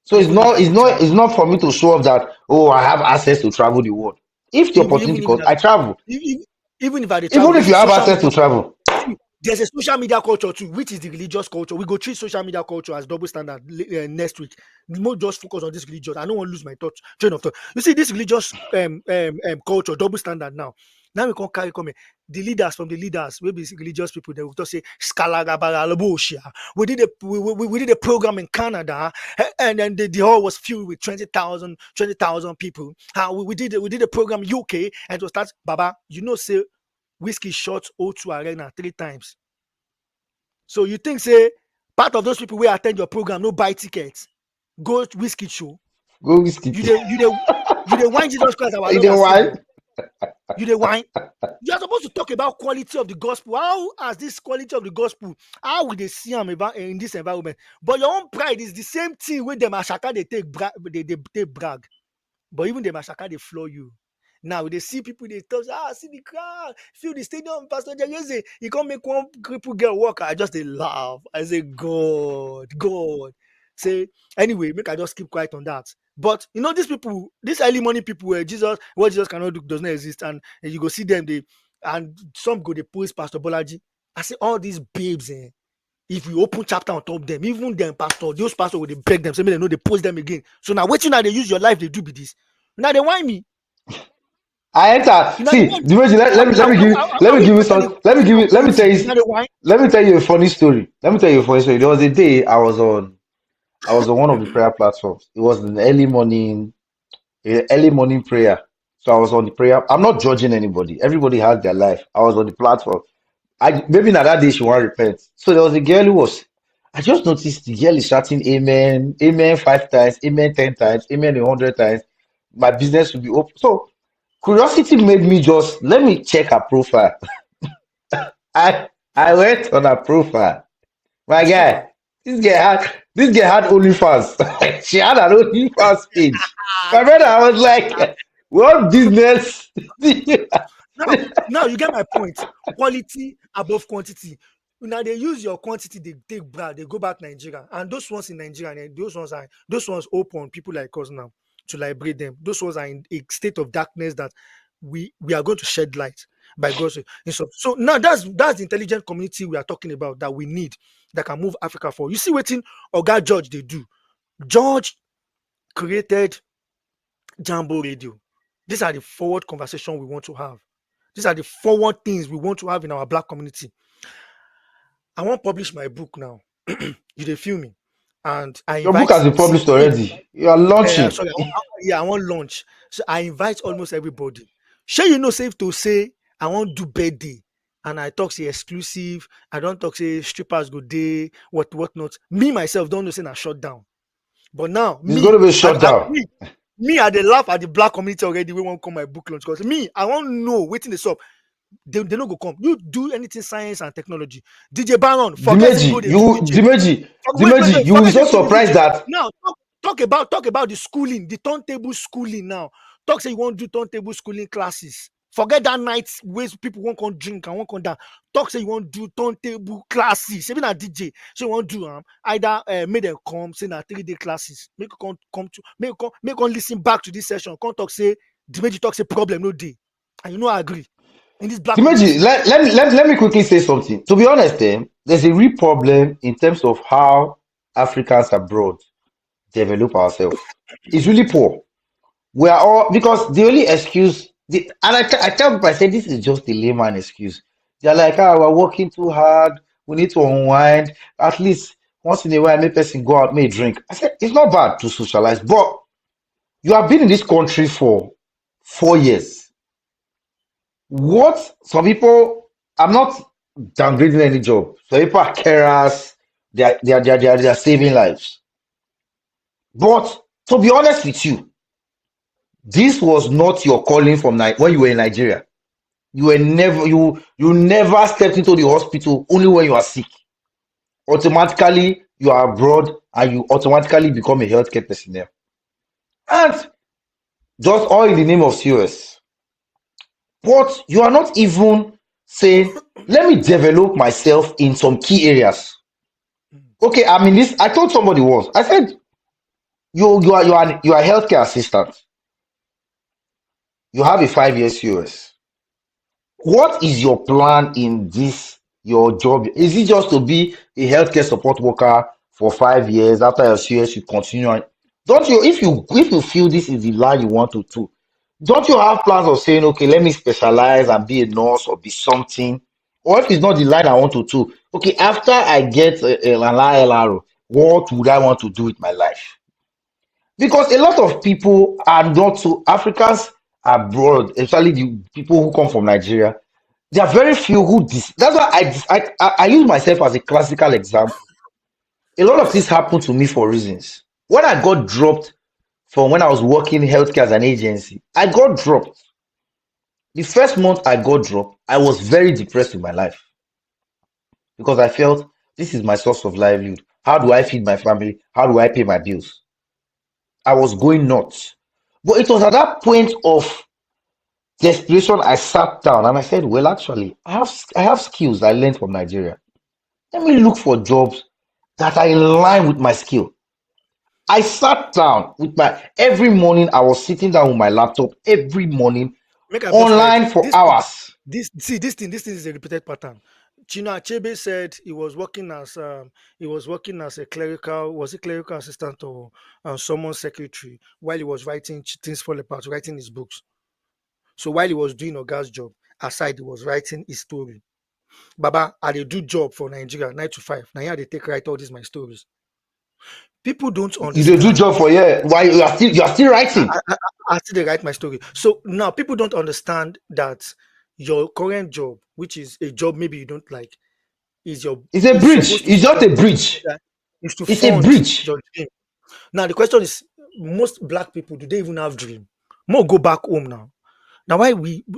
So it's even if not, I it's dey not, travel, it's not for me to show off that, oh, I have access to travel the world. If the even opportunity if comes, I I dey travel. even if I dey travel, Even if there's you a have social access media to travel. see, there's a social media culture too, which is the religious culture. We go treat social media culture as double standard next week. More just focus on this religious. I don't want to lose my train of thought. You see, this religious culture, double standard now. Now we can carry come the leaders from the leaders, maybe religious people, they will just say "Skalagabaraloboshia." We did a program in Canada, and then the hall was filled with 20,000 people. We did a program in UK, and it was start Baba. Say Whiskey shot O2 Arena 3 times. So you think say part of those people will attend your program no buy tickets, go Whiskey show. Go whiskey. You dey whine Jesus Christ our You Lord know and why? Savior. You dey whine. You are supposed to talk about quality of the gospel. How has this quality of the gospel? How will they see them in this environment? But your own pride is the same thing with them Ashaka they take brag. But even the Ashaka they floor you. Now they see people they talk, see the crowd, feel the stadium, Pastor Jageze, you can't make one cripple girl walk. I just they laugh. I say, God. Say anyway, make I just keep quiet on that. But these people, these early morning people where what Jesus cannot do does not exist, and you go see them, and some go they post Pastor Bolaji. I say all these babes, if we open chapter on top of them, even them those pastors will they beg them, say they know they post them again. So now waiting now they use your life, they do be this. Now they whine me. I enter. They See, whine. the way let me Are we give you actually some. Let me focusing give on you. quality? Now they whine. Let me tell you a funny story. Let me tell you a funny story. There was a day I was on one of the prayer platforms. It was an early morning prayer. So I was on the prayer. I'm not judging anybody. Everybody has their life. I was on the platform. I maybe now that day she want to repent. So there was a girl who was. I just noticed the girl is shouting amen, amen 5 times, amen 10 times, amen 100 times. My business will be open. So curiosity made me just let me check her profile. I went on her profile. My Discover. guy, this girl had OnlyFans. She had an OnlyFans page. My brother, I was like, what business? Now you get my point. Quality above quantity. Now they use your quantity, they take brag, they go back Nigeria. And those ones in Nigeria, those ones open people like us now to liberate them. Those ones are in a state of darkness that we are going to shed light by God's grace. And so now that's the intelligent community we are talking about that we need that can move Africa forward. You see what Oga George they do. George created Jambo Radio. These are the forward conversation we want to have. These are the forward things we want to have in our black community. I want to publish my book now. You dey feel me? And I Your book invite has been published CEOs. already. You are launching. Sorry, I want launch. So I invite almost everybody. Sure, safe to say I want do birthday. And I talk say exclusive. I don't talk say strippers go day, what not. Me myself don't know say na shut down. But now It's going to be shut down. I dey laugh at the black community already. We won't come my book launch because me, I won't know waiting this up. They no go come. You do anything science and technology. DJ Baron, forget say you go Dimeji, they do DJ. Dimeji, you will be Forget say so you go do surprised DJ. that Now talk about the schooling, the turntable schooling now. Talk say you want to do turntable schooling classes. Forget that night where people won't come drink and won't come down. Talk say you want to do turntable classes. Even a DJ, so you want to do either make them come say na 3-day classes. Make you come to make on listen back to this session. Come talk say Dimeji talk say problem no day, and I agree. in this black Dimeji, community. let me quickly say something. To be honest, there's a real problem in terms of how Africans abroad develop ourselves. It's really poor. We are all because the only excuse, I tell people, I say this is just a layman excuse. They're like, ah, we're working too hard. We need to unwind. At least once in a while, make person go out, may drink. I said it's not bad to socialize, but you have been in this country for 4 years. What some people, I'm not downgrading any job. Some people are carers. They are saving lives. But to be honest with you, this was not your calling from when you were in Nigeria. You never stepped into the hospital only when you are sick. Automatically, you are abroad and you automatically become a healthcare personnel. And just all in the name of COS. But you are not even saying, let me develop myself in some key areas. Okay, I mean this. I told somebody once. I said, you are a healthcare assistant. You have a 5 year COS. What is your plan in this your job? Is it just to be a healthcare support worker for 5 years after your COS you continue? Don't you if you feel this is the line you want to do, don't you have plans of saying, okay, let me specialize and be a nurse or be something? Or if it's not the line I want to do, okay, after I get an ILR, what would I want to do with my life? Because a lot of people are not so Africans abroad, especially the people who come from Nigeria. There are very few who that's why I use myself as a classical example. A lot of things happen to me for reasons. When I got dropped from when I was working in healthcare as an agency, I got dropped. The first month I got dropped, I was very depressed with my life because I felt this is my source of livelihood. How do I feed my family? How do I pay my bills? I was going nuts. But it was at that point of desperation I sat down and I said, well, actually, I have skills I learned from Nigeria. Let me look for jobs that are in line with my skill. I sat down with every morning. I was sitting down with my laptop every morning Make I put light. online for hours. This thing is a repeated pattern. Chinua Achebe said he was working as a clerical, was a clerical assistant or someone's secretary while he was writing Things Fall Apart, writing his books. So while he was doing Oga's job, aside he was writing his story. Baba, I dey do job for Nigeria 9 to 5. Now here they take write all these my stories. People don't You dey do understand. job for why you are still writing. I still dey write my story. So now people don't understand that your current job, which is a job maybe you don't like, is It's a bridge. supposed to It's just a fund bridge. is to It's a fund bridge. your dream. Now the question is, most black people, do they even have dream? More go back home now. Now why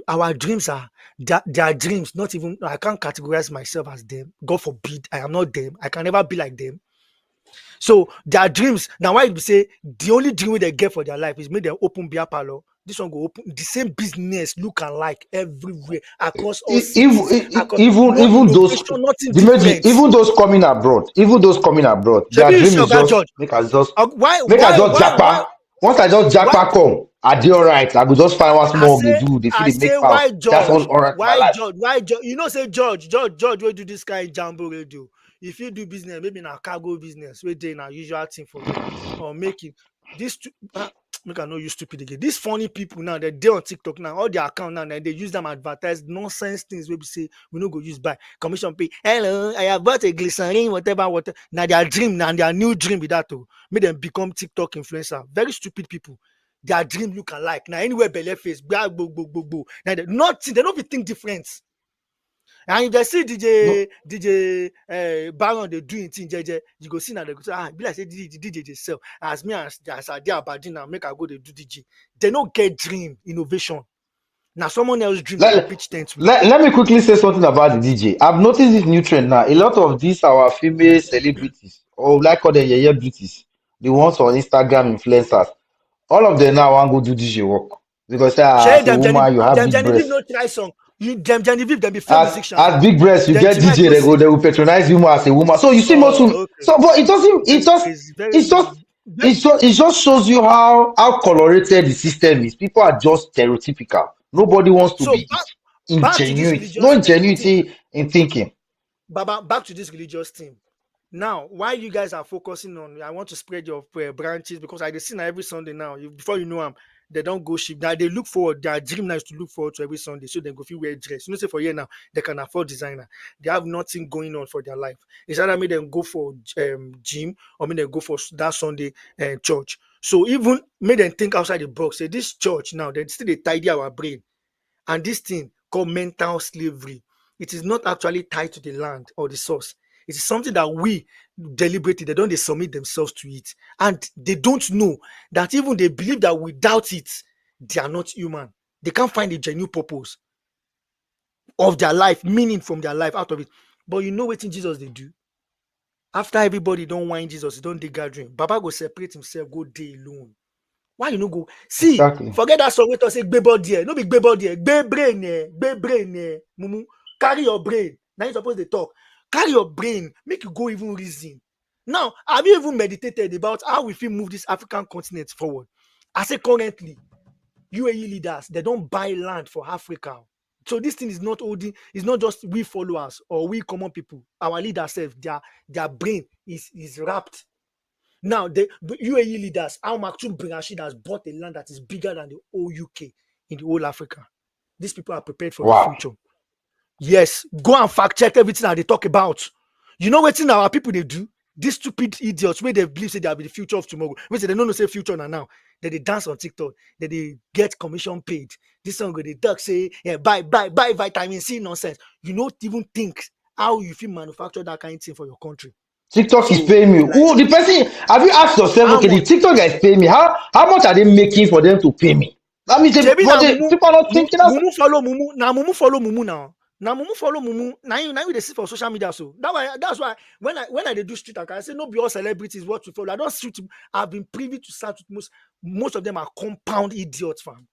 our dreams are their dreams, not even I can't categorize myself as them. God forbid, I am not them. I can never be like them. So their dreams, now why you say the only dream they get for their life is make them open beer parlor. This one go open the same business, look alike everywhere across all cities, across Even those innovation, nothing Dimeji, different. even those coming abroad, their Shebi you dream see is Oga just George. make us just Why make us just japa. Once I just why japa come, I dey alright. I go just find one I small they say do, they feel I they make say power. why That's all George? alright in my life. Why George? You know say George wey do this kind jambo radio. If you do business, maybe na cargo business, wey dey na usual thing for you, or making this make I no use stupid again. These funny people now, they on TikTok now, all their account now, they use them advertise nonsense things where we say we no go use buy commission pay. Hello, I have bought a glycerin, whatever. Now their dream, now their new dream with that to make them become TikTok influencer. Very stupid people. Their dream look alike. Now anywhere belly face, blah, blah, blah, blah, blah. Now they nothing, they don't be think different. And if they see DJ Baron they doing thing, you go see now they go say, be like say DJ they sell. As me as I did Aberdeen now, make I go they do DJ. They don't get dream innovation. Now someone else dream they pitch tent with. Let me quickly say something about the DJ. I've noticed this new trend now. A lot of these our female celebrities, or like call them yeye beauties, the ones on Instagram influencers, all of them now want go do DJ work because as a woman you have big breasts. No try song. Genevieve, them be famous musicians. As big breasts, you get DJ. They will patronize you as a woman. So you see most. Okay. So, but it doesn't. It just shows you how colorated the system is. People are just stereotypical. Nobody wants to be Back to this Ingenuity, no religious thing. ingenuity in thinking. Baba, back to this religious thing. Now, why you guys are focusing on, I want to spread your branches because I see now every Sunday now. Before you know them, they don't go sheep. Now they look forward. Their dream now is to look forward to every Sunday, so they go feel wear dress. You know, say for here now they can afford designer. They have nothing going on for their life. It's either make them go for gym or make them go for that Sunday church. So even make them think outside the box. Say this church now, they still they tidy our brain. And this thing called mental slavery, it is not actually tied to the land or the source. It is something that we deliberately, they don't they submit themselves to it. And they don't know that even they believe that without it, they are not human. They can't find a genuine purpose of their life, meaning from their life out of it. But you know what in Jesus they do? After everybody don't whine Jesus, they don't dey gathering. Baba go separate himself, go day alone. Why you no go? See, Exactly. forget that song wey talk say gbe body there. No be gbe body there. Gbe brain gbe brain mumu. Carry your brain. Now you suppose dey talk. Carry your brain. Make you go even reason. Now, have you even meditated about how we fit move this African continent forward? I say currently, UAE leaders, they don't buy land for Africa. So this thing is not holding, it's not just we followers or we common people. Our leaders self, their brain is wrapped. Now, the UAE leaders, Al Maktoum bin Rashid has bought a land that is bigger than the whole UK in the whole Africa. These people are prepared for the Wow. future. Yes, go and fact check everything that they talk about. You know what thing our people they do? These stupid idiots where they believe say they'll be the future of tomorrow. Which they don't know say future now. That they dance on TikTok, that they get commission paid. This song they talk say, yeah, buy vitamin C nonsense. You don't even think how you feel manufacture that kind of thing for your country. TikTok is So, paying me. like, Who the person? Have you asked yourself? how Okay, the much? TikTok guys pay me. How much are they making for them to pay me? That means Shebi but na the people are not thinking outside. Mumu follow Mumu. Now Mumu follow Mumu now. Now Mumu follow Mumu. Now you they see for social media. So that's why when I they do street account, I say no be all celebrities what to follow. I don't street. I've been privy to start with most of them are compound idiots, fam.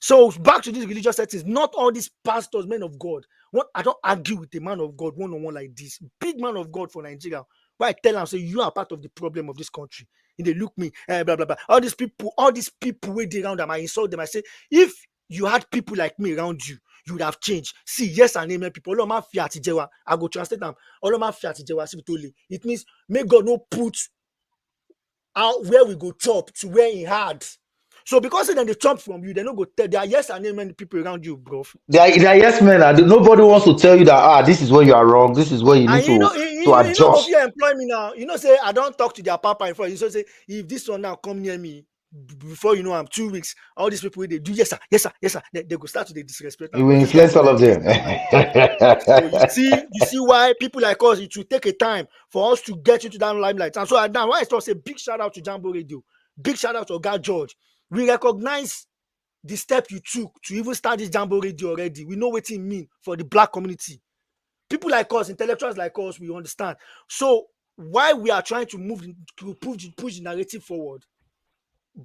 So back to these religious settings, not all these pastors, men of God. What I don't argue with a man of God one-on-one like this, big man of God for Nigeria. Why I tell them say you are part of the problem of this country. And they look me, blah blah blah. All these people wait around them, I insult them. I say, if you had people like me around you, you would have changed. See, yes and amen, people. I go translate them. It means may God no put out where we go chop to where he had. So because then they chop from you, they don't go tell. There are yes and amen people around you, bro. They are yes men, and nobody wants to tell you that this is where you are wrong. This is where you need And you know, to you know, go adjust. fear employ me now. You know, say I don't talk to their papa in front. You know, say if this one now come near me before you know I'm 2 weeks, all these people they do yes sir, yes sir, yes sir. They go start to disrespect You them will because this guy influence be all like of this. them. So you see why people like us it will take a time for us to get into that limelight. And so now why I start say big shout out to Jambo Radio, big shout out to Oga George. We recognize the step you took to even start this Jambo Radio already. We know what it mean for the black community. People like us, intellectuals like us, we understand. So why we are trying to push the narrative forward,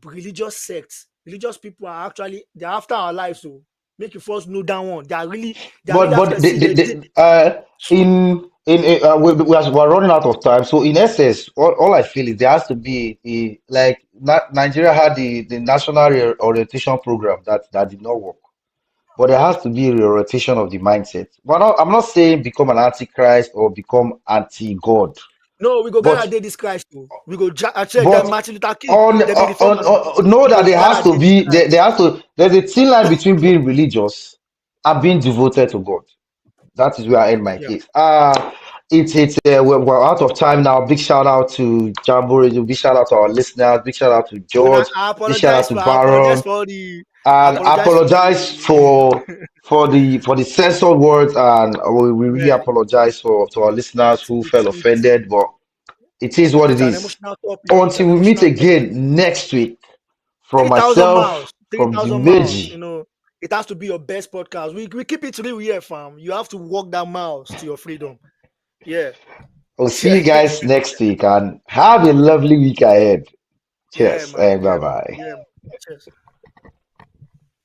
religious sects, religious people are actually they're after our lives. So make you first know that one. They are really But after see we're running out of time. So in essence, all I feel is there has to be like Nigeria had the national orientation program that did not work. But there has to be a reorientation of the mindset. I'm not saying become an antichrist or become anti-God, no, we go but gather this Christ. We go actually then but Martin Luther King, on, they be reformers. know We that go there has gather to this be Christ. there's a thin line between being religious and being devoted to God. That is where I end my Yeah. case. We're out of time now. Big shout out to Jambo Radio. Big shout out to our listeners. Big shout out to When George. I Big shout out apologize to for I apologize Baron. for the I And apologize for apologize for the censored words, and we really yeah. apologize to our listeners who felt It's offended, but it is what it it's an is. emotional topic. It's Until an we meet emotional topic. again next week, from 3,000 myself, miles, from 3,000 miles. You Dimeji, know, it has to be your best podcast. We keep it real here, fam. You have to walk that miles to your freedom. Yeah. we'll see you guys next week and have a lovely week ahead. Yeah, Cheers man. and bye bye. Yeah. Cheers.